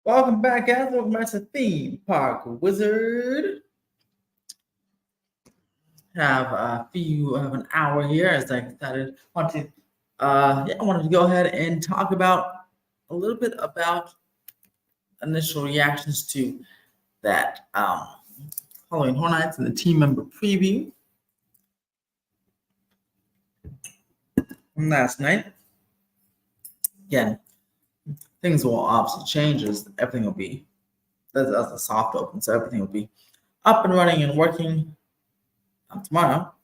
Welcome back, guys. Welcome back to Theme Park Wizard. Have an hour here as I decided I wanted to go ahead and talk about a little bit about initial reactions to that Halloween Horror Nights and the team member preview from last night. Again, things will obviously change as everything will be as a soft open, so everything will be up and running and working tomorrow.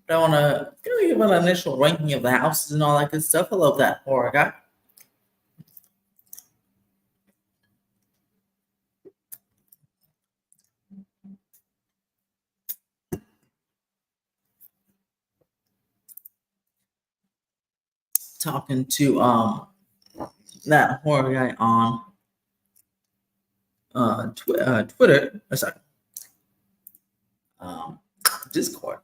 But I want to give an initial ranking of the houses and all that good stuff. I love that horror guy. Talking to that horror guy on Twitter. Sorry, Discord.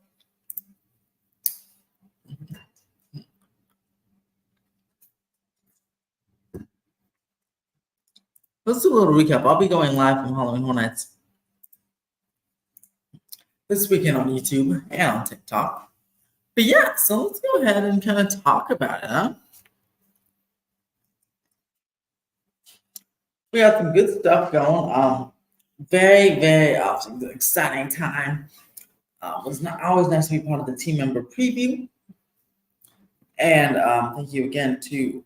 Let's do a little recap. I'll be going live from Halloween Horror Nights this weekend on YouTube and on TikTok. But yeah, so let's go ahead and kind of talk about it, huh? We got some good stuff going. Very, very exciting time. It was always nice to be part of the team member preview. And thank you again to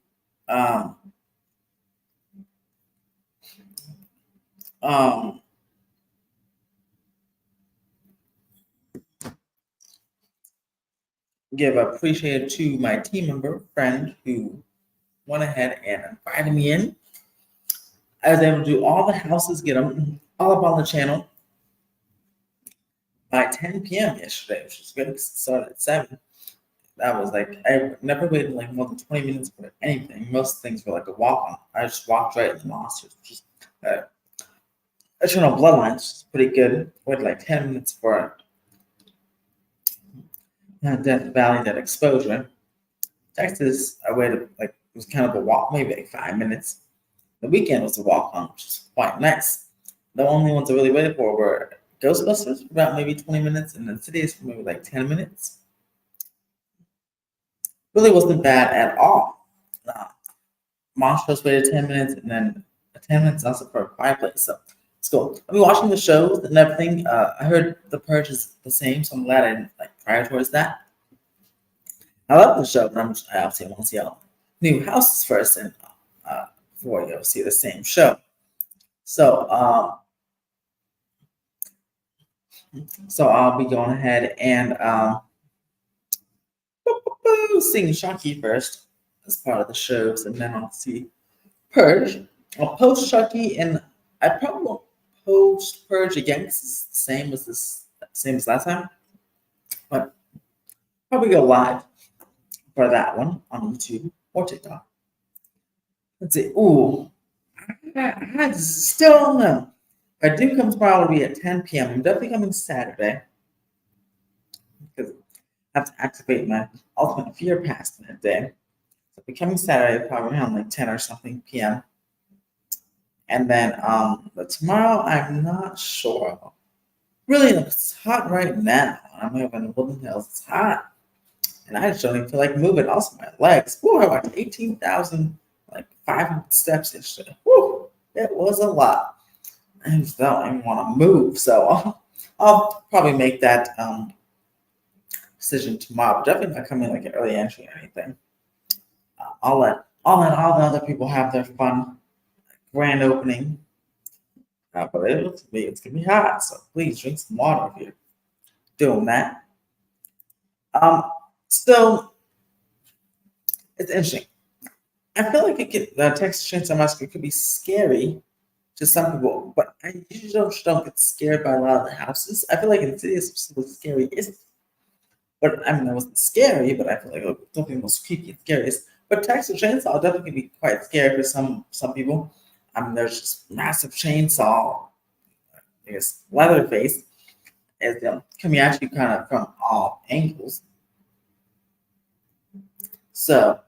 give appreciation to my team member friend who went ahead and invited me in. I was able to do all the houses, get them all up on the channel by 10 p.m. yesterday, which was good because it started at 7. That was like, I never waited like more than 20 minutes for anything. Most things were like a walk on. I just walked right in the monsters, which is Eternal Bloodlines, which is pretty good. Waited like 10 minutes for Death Valley, that exposure. Texas, I waited like, it was kind of a walk, maybe like 5 minutes. The weekend was a walk on, which is quite nice. The only ones I really waited for were Ghostbusters, about maybe 20 minutes, and then Cities for maybe like 10 minutes. Really wasn't bad at all. Monsters waited 10 minutes, and then 10 minutes also for a Quiet Place. So it's cool. I've been watching the shows and everything. I heard The Purge is the same, so I'm glad I didn't like prior towards that. I love the show, but I obviously want to see all new houses first and before you see the same show. So I'll be going ahead and seeing Chucky first as part of the shows, and then I'll see Purge. I'll post Chucky, and I probably won't post Purge again because it's the same as last time. But probably go live for that one on YouTube or TikTok. Let's see. Ooh, I still don't know. If I do come tomorrow, it'll be at 10 p.m. I'm definitely coming Saturday because I have to activate my Ultimate Fear Pass that day. So I'll be coming Saturday, probably around like 10 or something p.m. And then but tomorrow, I'm not sure. Really, it's hot right now. I'm having Woodland Hills. It's hot. And I just don't even feel like moving. Also, my legs. Woo, I walked 18,500 steps yesterday. Woo, it was a lot. I just don't even want to move. So I'll probably make that decision tomorrow. But definitely not coming like an early entry or anything. I'll let all the other people have their fun grand opening. But it's gonna be hot, so please drink some water if you're doing that. So it's interesting. I feel like the Texas Chainsaw Massacre could be scary to some people, but I usually don't get scared by a lot of the houses. I feel like in the city it's scary. But I mean, it wasn't scary, but I feel like it was the most creepy and scariest. But Texas Chainsaw definitely can be quite scary for some people. I mean, there's just massive chainsaw, I guess, Leatherface, as coming at you kind of from all angles. So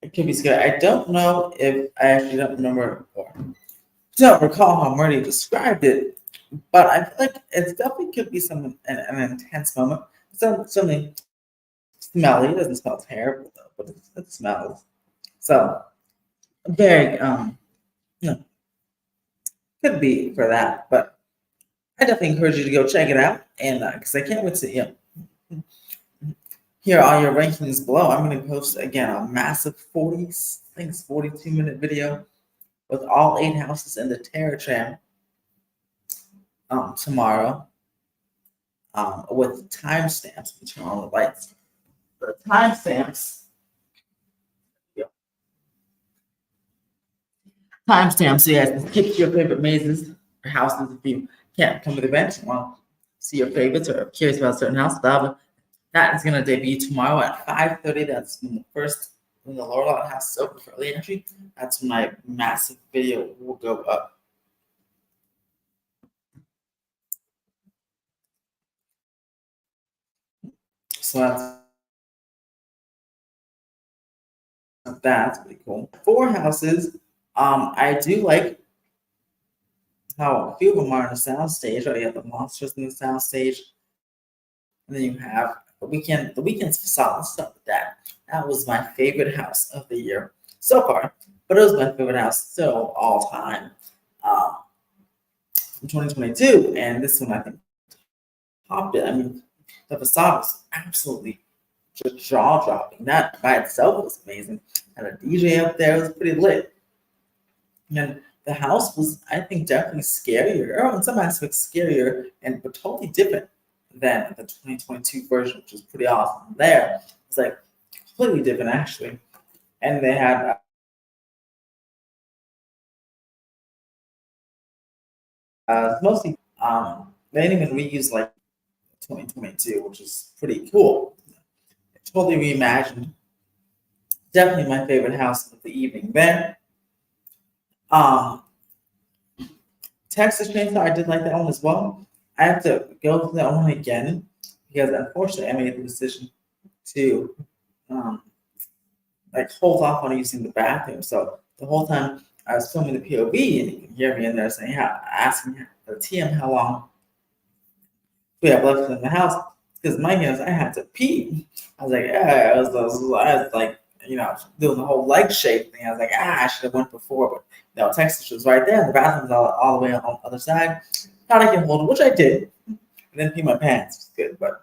it could be scary. I don't know if I actually don't remember or don't recall how Murray described it, but I feel like it definitely could be an intense moment. Something smelly. It doesn't smell terrible though, but it smells. So very you know, could be for that, but I definitely encourage you to go check it out, and because I can't wait to hear all your rankings below. I'm going to post again a massive 42-minute video with all 8 houses in the Terror Tram tomorrow with timestamps. Let me turn on the lights. The timestamps. Timestamps. So you guys can skip your favorite mazes or houses if you can't come to the event. Want to see your favorites or curious about a certain house? That is going to debut tomorrow at 5:30. That's when the lower lot house is open for early entry. That's when my massive video will go up. So that's pretty cool. 4 houses. I do like how a few of them are in the sound stage. Right, you have the monsters in the sound stage, and then you have the weekend's facade. Let's start with that. That was my favorite house of the year so far, but it was my favorite house still all time from 2022, and this one I think topped it. I mean, the facade was absolutely just jaw dropping. That by itself was amazing. Had a DJ up there, it was pretty lit. And the house was, I think, definitely scarier, or in some aspects scarier, but totally different than the 2022 version, which was pretty awesome. There, it's like completely different actually. And they had mostly they didn't even reuse like 2022, which is pretty cool. Totally reimagined. Definitely my favorite house of the evening there. Texas Chainsaw, I did like that one as well. I have to go through that one again because unfortunately I made the decision to like hold off on using the bathroom. So the whole time I was filming the POV, and you can hear me in there saying, asking the TM how long we have left in the house. Because my goodness, I had to pee. I was like, I was like, doing the whole leg shake thing. I was like, I should have went before, but Texas was right there. The bathroom's all the way on the other side. Thought I could hold it, which I did. And then pee my pants, which was good. But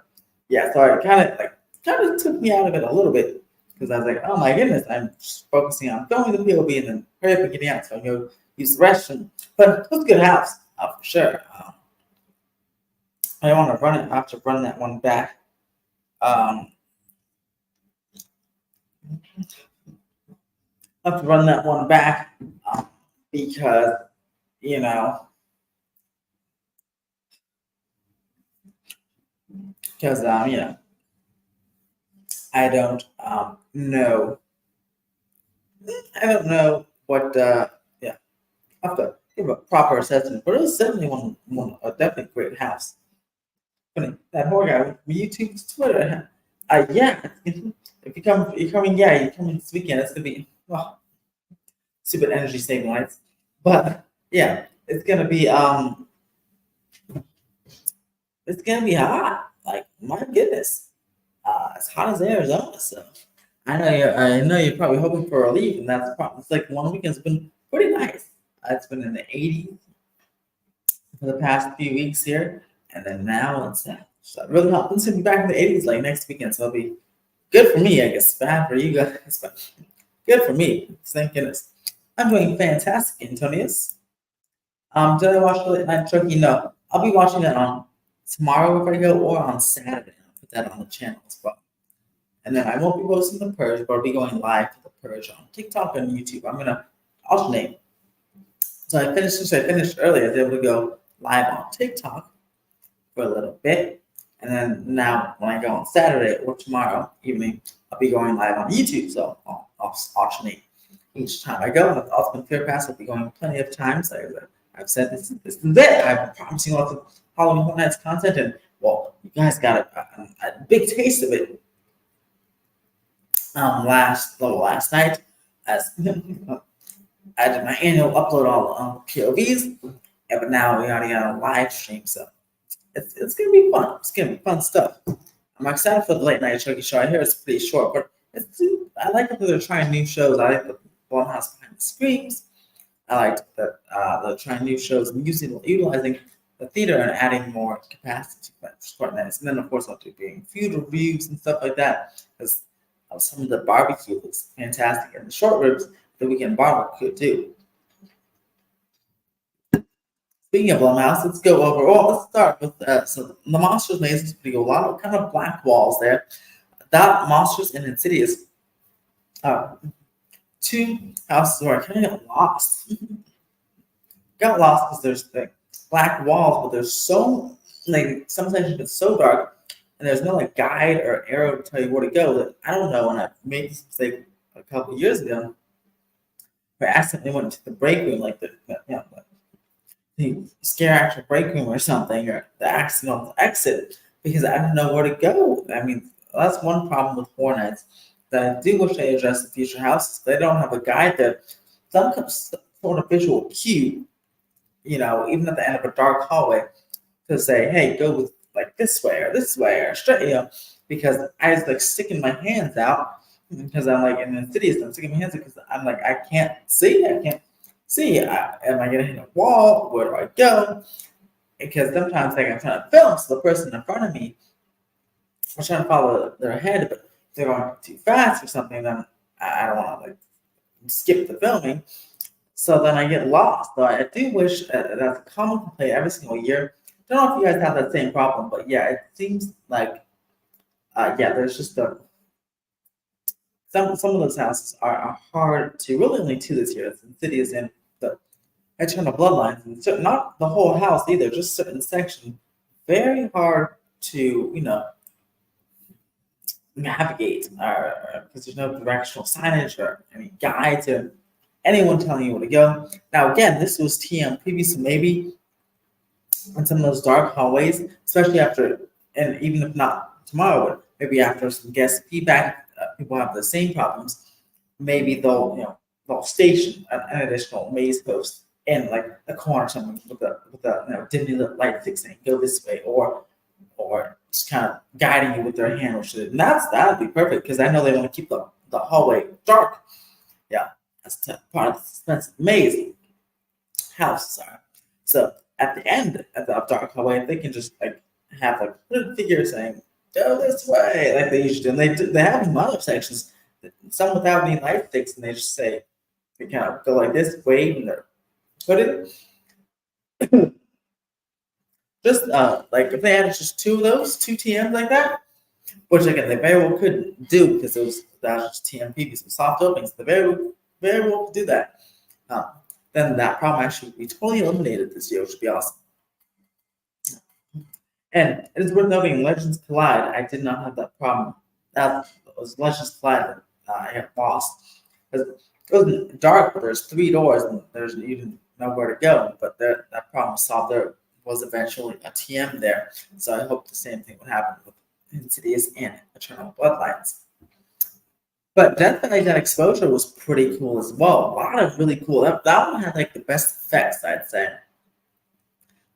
yeah, so it kind of took me out of it a little bit because I was like, oh my goodness, I'm just focusing on filming the POV and then hurry up and getting out so I can go use the restroom. But it was a good house, for sure. I want to run it. I have to run that one back. I have to run that one back because I don't know. I don't know what. Yeah, I have to give a proper assessment, but it was certainly a definitely great house. Funny, that horror guy from YouTube to Twitter. Yeah, if you're coming this weekend. It's gonna be stupid energy saving lights, but yeah, it's gonna be hot. Like my goodness, as hot as Arizona. So I know you're probably hoping for a relief, and that's probably it's like one weekend's been pretty nice. It's been in the 80s for the past few weeks here, and then now it's really hot. It's gonna be back in the 80s like next weekend, so it'll be good for me. I guess bad for you guys, but good for me. Thank goodness. I'm doing fantastic, Antonius. Did I watch the Late Night Turkey? No, I'll be watching that on tomorrow if I go, or on Saturday. I'll put that on the channel as well. And then I won't be posting the purge, but I'll be going live for the purge on TikTok and YouTube. I'm gonna alternate. So since I finished earlier, I was able to go live on TikTok for a little bit. And then now when I go on Saturday or tomorrow evening, I'll be going live on YouTube. So I'll alternate each time I go. On the Ultimate Fear Pass, I'll be going plenty of times. I've said this is it. I'm promising lots of Halloween Horror Nights content, and well, you guys got a big taste of it last night. as I did my annual upload on POVs, but now we already got a live stream, so it's gonna be fun. It's gonna be fun stuff. I'm excited for the late night Chucky show. I hear it's pretty short, but I like that they're trying new shows. I like the Blumhouse Behind the Screens. I like that they're trying new shows and utilizing the theater and adding more capacity. That's quite nice. And then, of course, I'll do doing food reviews and stuff like that. Because some of the barbecue looks fantastic. And the short ribs, the weekend barbecue too. Speaking of Blumhouse, let's go over. Well, let's start with so the Monsters Maze is pretty cool. A lot of kind of black walls there. That Monsters and Insidious, two houses where I kind of got lost. Got lost because there's like black walls, but there's so like sometimes it's so dark, and there's no like guide or arrow to tell you where to go. That I don't know. And I made this mistake a couple of years ago. I accidentally went into the break room, like the scare actor break room or something, or the accidental exit, because I didn't know where to go. I mean, that's one problem with Horror Nights that I do wish they addressed in future houses. They don't have a guide there. Some sort of visual cue, even at the end of a dark hallway, to say, "Hey, go with like this way or straight," because I was like sticking my hands out because I'm like in Insidious, I'm sticking my hands out because I'm like I can't see. Am I gonna hit a wall? Where do I go? Because sometimes like I'm trying to film, so the person in front of me, I'm trying to follow their head, but if they're going too fast or something, then I don't want to like skip the filming. So then I get lost. So I do wish that's a common complaint every single year. Don't know if you guys have that same problem, but yeah, it seems like there's just some of those houses are hard to really only two this year. It's Insidious and the Eternal Bloodlines, and so not the whole house either, just certain sections. Very hard to navigate because there's no directional signage or any guides or anyone telling you where to go. Now again, this was TM preview, so maybe in some of those dark hallways, especially after, and even if not tomorrow, maybe after some guest feedback, people have the same problems. Maybe they'll station an additional maze post in like a corner somewhere with a dimly lit light saying go this way, or just kind of guiding you with their hand, and that'd be perfect because I know they want to keep the hallway dark. Yeah, that's part of the suspense of the maze houses are. So at the end of the dark hallway, if they can just like have like a figure saying go this way, like they usually do, and they have in other sections, some without any light sticks, and they just say they kind of go like this, wave, and they're put it. Just like if they had just two of those, two TMs like that, which again they very well could do because that was just TM some soft openings. They very well could do that. Then that problem actually would be totally eliminated this year, which would be awesome. And it is worth noting, Legends Collide, I did not have that problem. That was Legends Collide that I got lost. Because it was dark, but there's 3 doors and there's even nowhere to go. But that problem was solved. There was eventually a TM there. So I hope the same thing would happen with Insidious and Eternal Bloodlines. But Death by Night Exposure was pretty cool as well. A lot of really cool. That one had like the best effects, I'd say.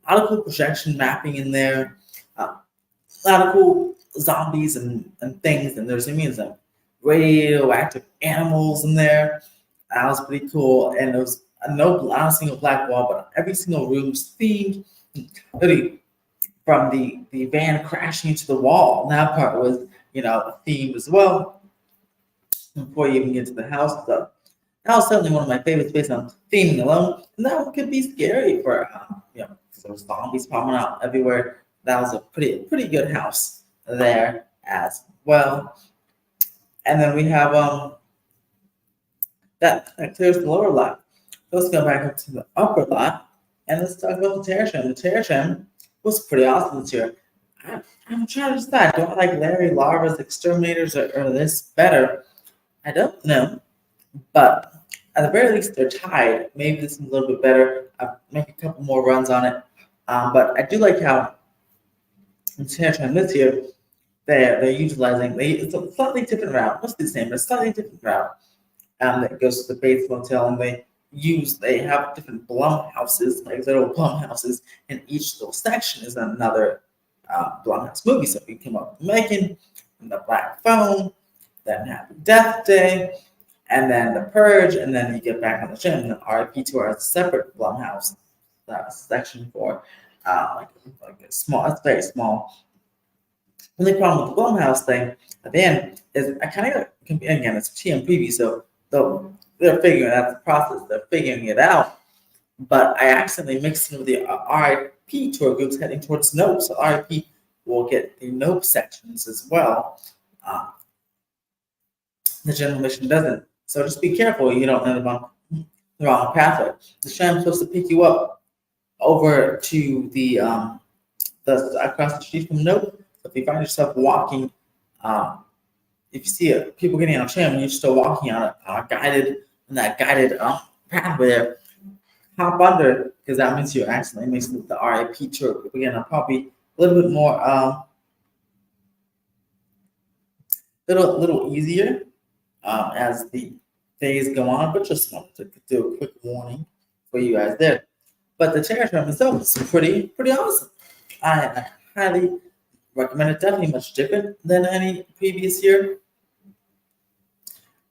A lot of cool projection mapping in there. A lot of cool zombies and things. And there's some radioactive animals in there. That was pretty cool. And there was not a single black wall, but every single room's themed. Literally, from the van crashing into the wall. And that part was, themed as well. Before you even get to the house stuff. That was certainly one of my favorites based on theming alone. And that one could be scary for, because there was zombies popping out everywhere. That was a pretty good house there as well. And then we have that clears the lower lot. Let's go back up to the upper lot and let's talk about the Terror Tram. The Terror Tram was pretty awesome this year. I'm trying to decide, do I like Larry Larva's Exterminators or this better? I don't know, but at the very least, they're tied. Maybe this is a little bit better. I'll make a couple more runs on it. But I do like how in Terror Tram this year, they're utilizing, it's a slightly different route. Mostly the same, but a slightly different route. that goes to the Bates Motel, and they have different Blumhouses, like little Blumhouses, and each little section is another Blumhouse movie. So we came up with Megan, and the Black Phone, then Happy Death Day, and then The Purge, and then you get back on the gym, and then RIP to our separate Blumhouse section for like a small. It's very small. The only problem with the Blumhouse thing at the end is I kind of again it's TM preview, so they're figuring out the process. They're figuring it out, but I accidentally mixed it with the RIP tour groups heading towards Nope. So RIP will get the Nope sections as well. The general mission doesn't. So just be careful you don't end up on the wrong pathway. The tram's supposed to pick you up over to the across the street from Nope. So if you find yourself walking, if you see people getting on a tram and you're still walking on a guided pathway there, hop under, because that means you're accidentally mixing with the RIP tour group. Again, I'm probably a little bit more little easier as the days go on, but just wanted to do a quick warning for you guys there. But the Terror Tram itself is pretty awesome. I highly recommend it. Definitely much different than any previous year.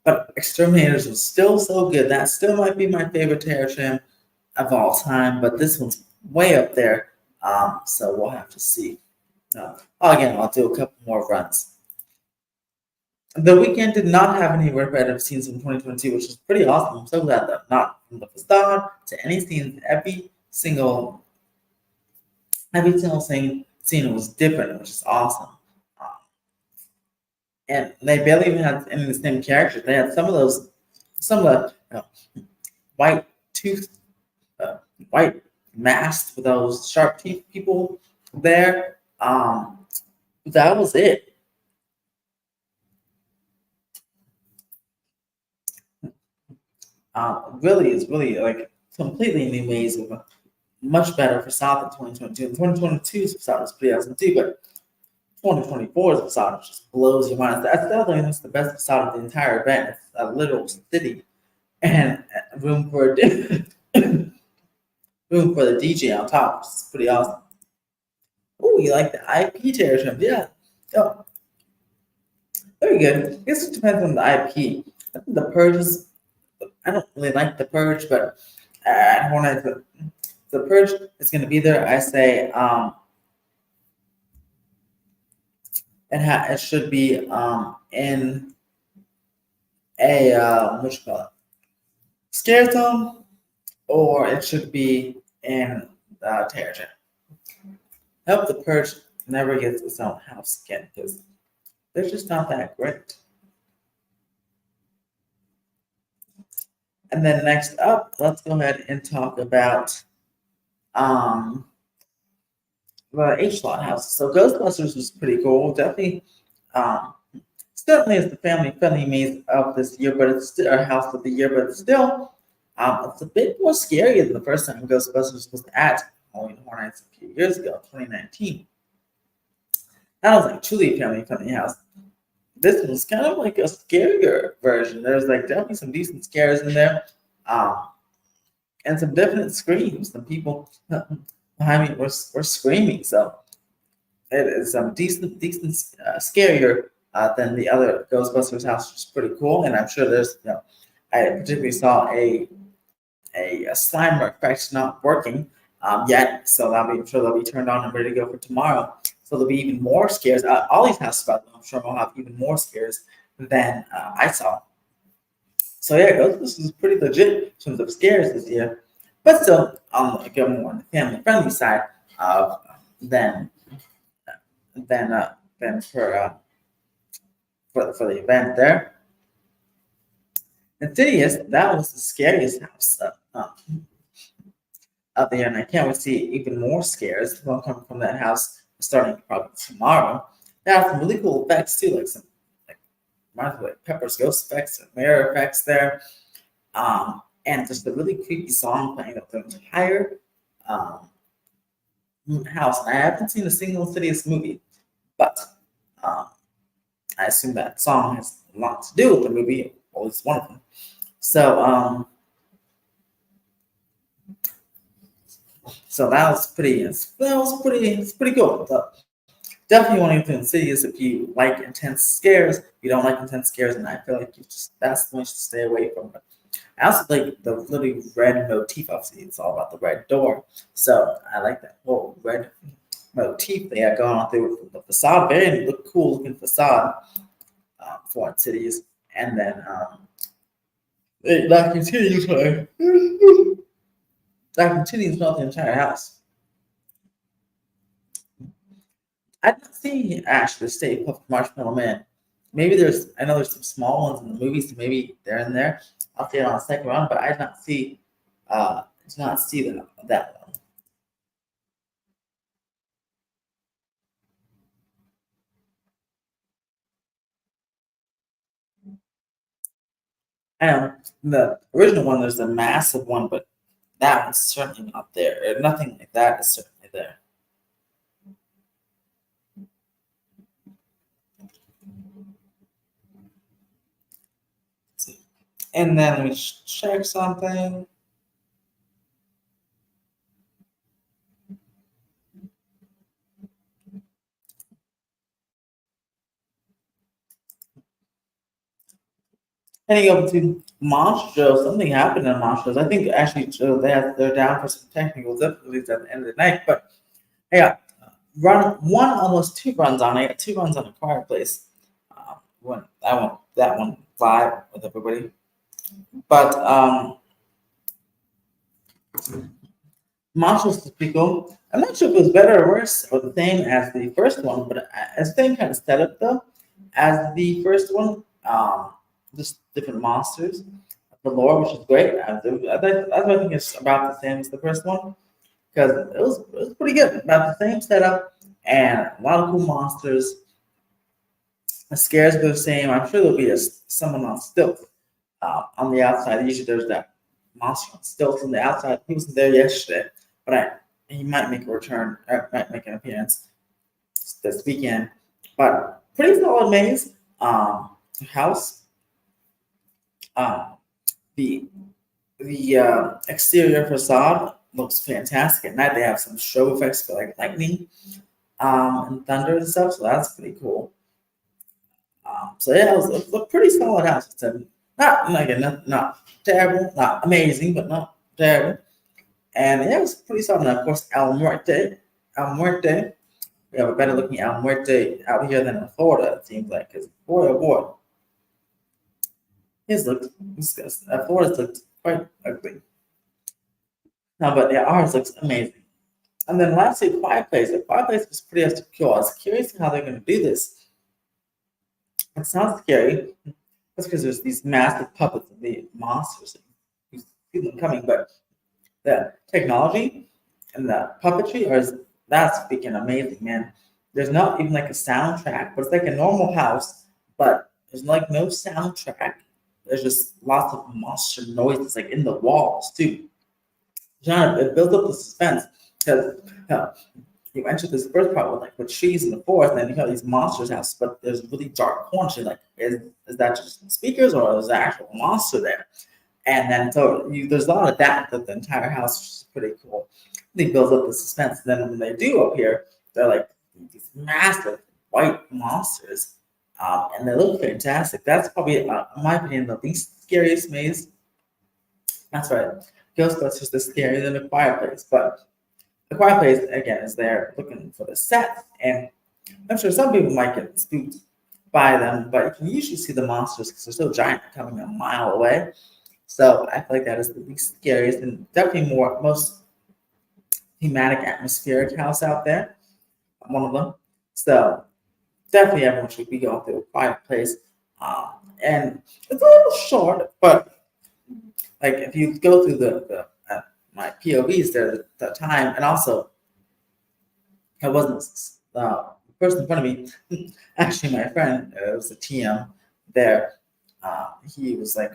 But Exterminators was still so good. That still might be my favorite Terror Tram of all time, but this one's way up there. So we'll have to see. Again, I'll do a couple more runs. The weekend did not have any repetitive scenes from 2022, which is pretty awesome. I'm so glad that not from the facade to any scenes, every single scene was different, which is awesome. And they barely even had any of the same characters. They had some of the white tooth, white masked with those sharp teeth people there. That was it. Really is really like completely new ways of much better facade than 2022. And 2022's facade was pretty awesome too, but 2024's facade just blows your mind. I still think it's the best facade of the entire event. It's a literal city and room for room for the DJ on top, which is pretty awesome. Oh, you like the IP Terror Tram? Yeah. Oh, very good. I guess it depends on the IP. I think the Purge is. I don't really like the Purge, but I want to. The Purge is going to be there. I say it should be in a what you call it, scare zone, or it should be in Terror Tram. I hope the Purge never gets its own house again because they're just not that great. And then next up, let's go ahead and talk about the H-Lot house. So Ghostbusters was pretty cool. Definitely, certainly is the family-friendly maze of this year, but it's still our house of the year. But still, it's a bit more scary than the first time Ghostbusters was at Halloween Horror Nights a few years ago, 2019. That was like truly a family-friendly house. This was kind of like a scarier version. There's like definitely some decent scares in there, and some definite screams. Some people behind me were screaming. So it is some decent scarier than the other Ghostbusters house, which is pretty cool. And I'm sure there's I particularly saw a Slimer effect not working yet, so I'm sure they'll be turned on and ready to go for tomorrow. So there'll be even more scares. All these houses, by the way, I'm sure will have even more scares than I saw. So yeah, Ghostbusters is pretty legit in terms of scares this year, but still on more on the family-friendly side of than for the event there. Insidious, that was the scariest house of the year, and I can't wait to see even more scares will come from that house starting probably tomorrow. They have some really cool effects too, like Pepper's ghost effects and mirror effects there, and just a really creepy song playing up the entire house. And I haven't seen a single Insidious movie, but I assume that song has a lot to do with the movie, or at least one of them. So so it's pretty cool. So definitely one of the cities if you like intense scares. If you don't like intense scares, and I feel like you just that's the one you should stay away from. But I also like the literally red motif. Obviously, it's all about the red door. So I like that whole red motif they have going on through the facade. Very look cool looking facade for cities. And then that continues. That continues throughout the entire house. I didn't see Ash the Stay Puft Marshmallow Man. Maybe I know there's some small ones in the movies, so maybe they're in there. I'll see it on the second round, but did not see that one. I know the original one, there's a massive one, but that one's certainly not there. Nothing like that is certainly there. Let's see. And then we check something. Heading over to Monstros, something happened in Monstros. I think actually they're down for some technical difficulties at the end of the night. But yeah, run one almost two runs on it. Two runs on a fireplace. When that one live with everybody. But Monstros is pretty cool. I'm not sure if it was better or worse or the same as the first one, but it's the same kind of setup though as the first one. Just different monsters, the lore, which is great. I think it's about the same as the first one because it was pretty good. About the same setup and a lot of cool monsters. The scares are the same. I'm sure there'll be someone on stilts on the outside. Usually there's that monster on stilts on the outside. He wasn't there yesterday, but he might make a return, might make an appearance this weekend. But pretty solid maze. House. Um, the exterior facade looks fantastic. At night they have some show effects for like lightning and thunder and stuff, so that's pretty cool. So yeah, it was a pretty solid house. It's not like not terrible, not amazing, but not terrible. And yeah, it was pretty solid. And of course, El Muerte. We have a better looking El Muerte out here than in Florida. It seems like, because boy oh boy, his looked Florida's looked quite ugly. No, but yeah, ours looks amazing. And then lastly, Quiet Place. The Quiet Place was pretty obscure. I was curious how they're going to do this. It sounds scary. That's because there's these massive puppets of the monsters. You see them coming, but the technology and the puppetry that's freaking amazing, man. There's not even like a soundtrack, but it's like a normal house, but there's like no soundtrack. There's just lots of monster noises like in the walls too. John, it builds up the suspense because you enter this first part with trees in the forest, and then you have these monsters house, but there's really dark corners. You're like, is that just speakers or is there actual monster there? And then there's a lot of that the entire house, which is pretty cool. They build up the suspense. And then when they do appear, they're like these massive white monsters, and they look fantastic. That's probably, in my opinion, the least scariest maze. That's right. Ghostbusters is scarier than the fireplace, but the Quiet Place again is there looking for the set, and I'm sure some people might get spooked by them, but you can usually see the monsters because they're so giant, coming a mile away. So I feel like that is the least scariest and definitely most thematic, atmospheric house out there. One of them. So definitely everyone should be going through a Quiet Place. And it's a little short, but like if you go through my POVs there at the time, and also I wasn't the person in front of me. Actually, my friend, it was a TM there. He was like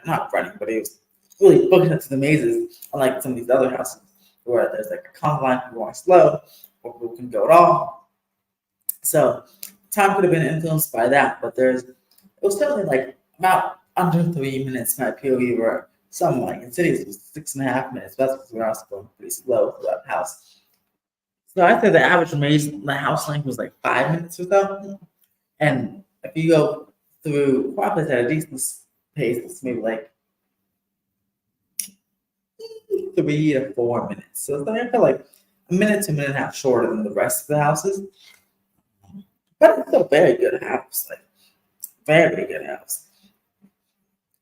not running, but he was really booking into the mazes, unlike some of these other houses where there's like a conga line for going slow, or who can go at all. So time could have been influenced by that, but it was definitely like about under 3 minutes. My POV were something like in cities it was 6.5 minutes. That's because we're also going pretty slow through that house. So I said the average the house length was like 5 minutes or so. And if you go through Quapa's at a decent pace, it's maybe like 3 to 4 minutes. So it's like, I feel like a minute to a minute and a half shorter than the rest of the houses. But it's still a very good house. Like very good house.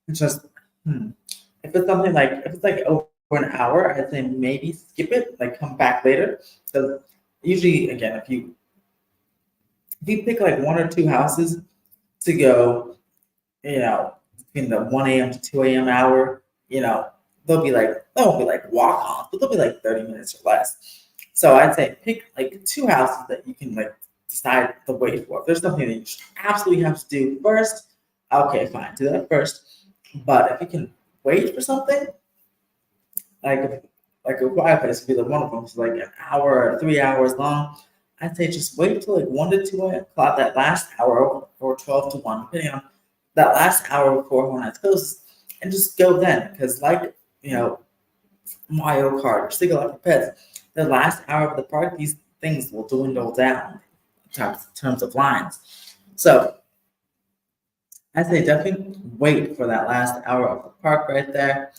It's just if it's something like if it's like over an hour, I'd say maybe skip it, like come back later. Because usually again if you pick like one or two houses to go, between the 1 a.m. to 2 a.m. hour, they won't be like walk-ons, but they'll be like 30 minutes or less. So I'd say pick like two houses that you can like decide the wait for. If there's something that you absolutely have to do first, okay, fine, do that first. But if you can wait for something, like a quiet place would be the one of them, it's like an hour or 3 hours long. I'd say just wait till like 1 to 2 o'clock, that last hour, or 12 to 1, depending on that last hour before Horror Nights closes, and just go then. Because, like, Mario Kart or Stick Like for Pets, the last hour of the park, these things will dwindle down in terms of lines. So, I say definitely wait for that last hour of the park right there.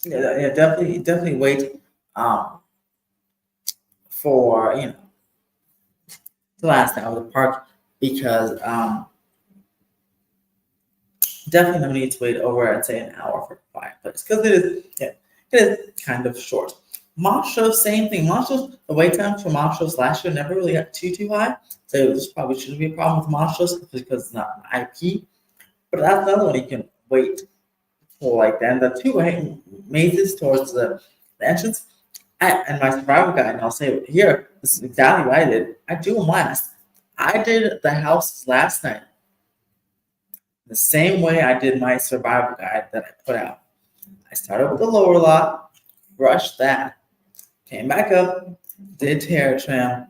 Definitely wait for the last hour of the park because definitely no need to wait over, I'd say, an hour for a quiet place because it is kind of short. Mock shows, same thing. Mock shows, the wait time for mock shows last year never really got too high, so this probably shouldn't be a problem with mock shows because it's not an IP. But that's another one you can wait for, like then the two mazes towards the entrance. And my survival guide, and I'll say it here, this is exactly what I did. I do them last. I did the houses last night the same way I did my survival guide that I put out. I started with the lower lot, brushed that, came back up, did terror trim,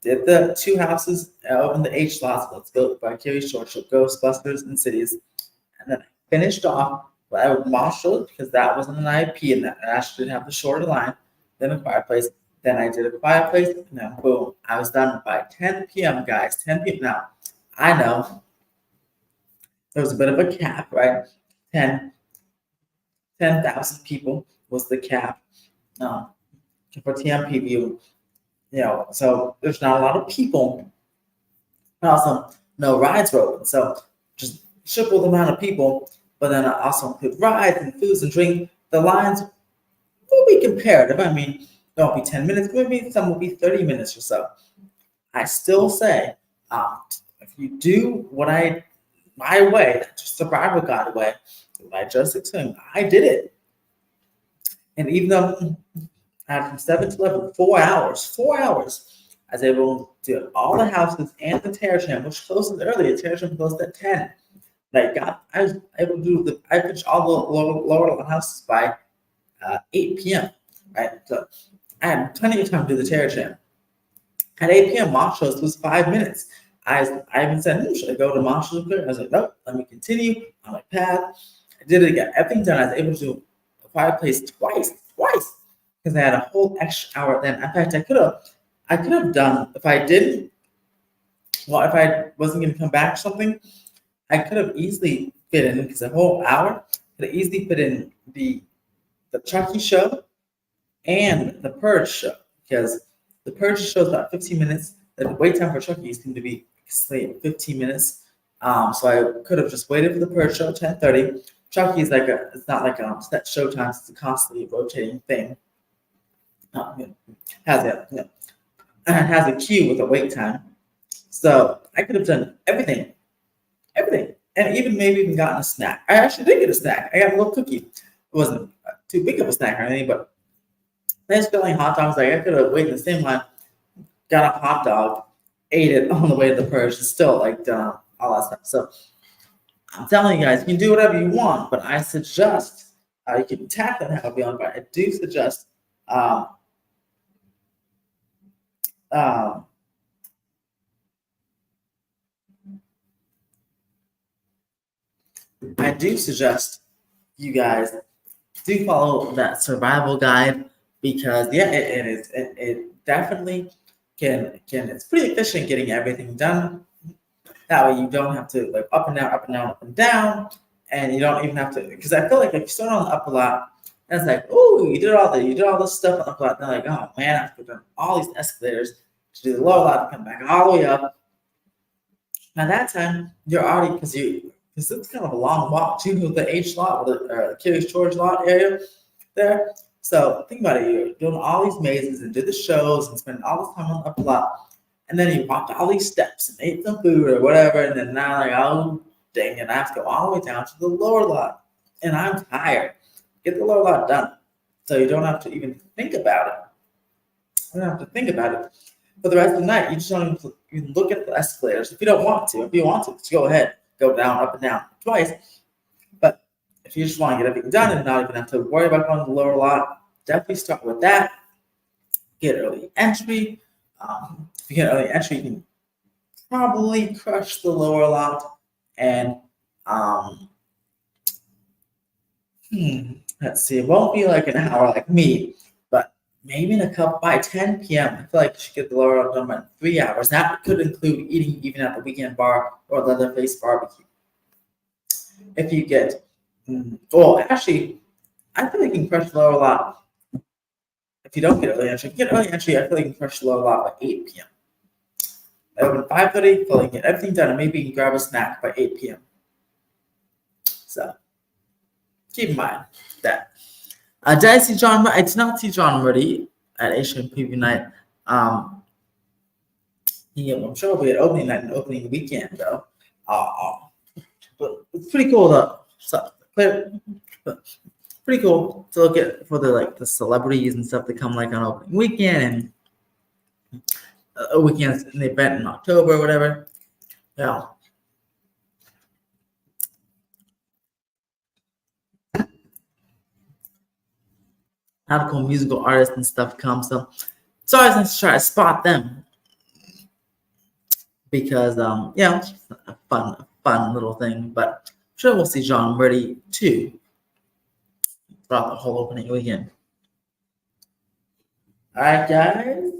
did the two houses in the H lots. Let's go by Kerry Short Show, Ghostbusters and Cities, and then I finished off with Marshall because that wasn't an IP and that actually didn't have the shorter line. Then a fireplace. Then I did a fireplace, and then boom, I was done by 10 p.m. guys. 10 p.m. Now I know there was a bit of a cap, right? 10,000 people was the cap for TMP view. So there's not a lot of people. Also, no rides were open, so just triple the amount of people. But then I also include rides and foods and drink. The lines will be comparative. I mean, don't be 10 minutes, maybe some will be 30 minutes or so. I still say, if you do my way, just survival guide way, what I just explained, I did it. And even though I had from 7 to 11, 4 hours, I was able to do all the houses and the terror tram, which closes early. The terror tram closed at 10. I was able to do I finished all the lower houses by 8 p.m. Right, so I had plenty of time to do the terror tram. At 8 p.m., Marshalls was 5 minutes. I even said, should I go to Marshalls? I was like, nope, let me continue on my path. I did it again. Everything done. I was able to do a fireplace twice, because I had a whole extra hour then. In fact, I could have done, if I didn't, well, if I wasn't going to come back or something, I could have easily fit in, because a whole hour could have easily fit in the Chucky show and the Purge show, because the Purge show is about 15 minutes. The wait time for Chucky seemed to be 15 minutes. So I could have just waited for the Purge show, 10:30. Chucky is it's not like a set show times, it's a constantly rotating thing. Has a queue with a wait time. So I could have done everything. And maybe even gotten a snack. I actually did get a snack. I got a little cookie. It wasn't too big of a snack or anything, but nice filling hot dogs. I could have waited in the same line, got a hot dog, ate it on the way to the Purge, and still done all that stuff. So I'm telling you guys, you can do whatever you want, but I suggest you can tap that however you want, but I do suggest do suggest you guys do follow that survival guide because it definitely can it's pretty efficient getting everything done. That way you don't have to like up and down, up and down, up and down, and you don't even have to because I feel like if you start on the up a lot, and it's like, oh, you did all this stuff on the up a lot, then like, oh man, I've done all these escalators to do the lower lot to come back all the way up. By that time, you're already because it's kind of a long walk to the H lot or the Curious George lot area there. So think about it, you're doing all these mazes and did the shows and spending all this time on the upper lot. And then you walked all these steps and ate some food or whatever, and then now like, oh dang it, I have to go all the way down to the lower lot. And I'm tired. Get the lower lot done. So you don't have to even think about it. You don't have to think about it. For the rest of the night, you just don't even look at the escalators if you don't want to. If you want to, just go ahead. Go down, up and down twice. But if you just want to get everything done and not even have to worry about going to the lower lot, definitely start with that. Get early entry. If you get early entry, you can probably crush the lower lot. And let's see, it won't be like an hour like me, but maybe by 10 p.m. I feel like you should get the lower lot done by 3 hours. That could include eating even at the weekend bar or Leatherface barbecue. If you get, actually, I feel like you can crush the lower lot. If you don't get early entry, I feel like you can crush the lower lot by 8 p.m. I open 5:30, I feel like you get everything done, and maybe you can grab a snack by 8 p.m. So keep in mind that. Did I see John? I did not see John Murray at Asian Preview Night. I'm sure we had opening night and opening weekend though. But it's pretty cool though. Pretty cool to look at for the celebrities and stuff that come like on opening weekend and a weekend an event in October or whatever. Yeah. How cool musical artists and stuff come. So it's always nice to try to spot them. Because it's a fun little thing. But I'm sure we'll see John Murray too throughout the whole opening weekend. Alright guys.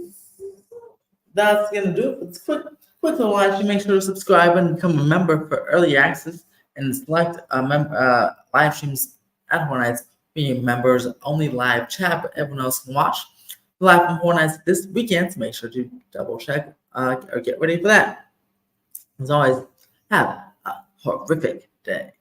That's gonna do it. It's quick little live stream. Make sure to subscribe and become a member for early access and select live streams at Horror Nights. Being members only live chat, but everyone else can watch live from Horror Nights this weekend. So make sure to double check or get ready for that. As always, have a horrific day.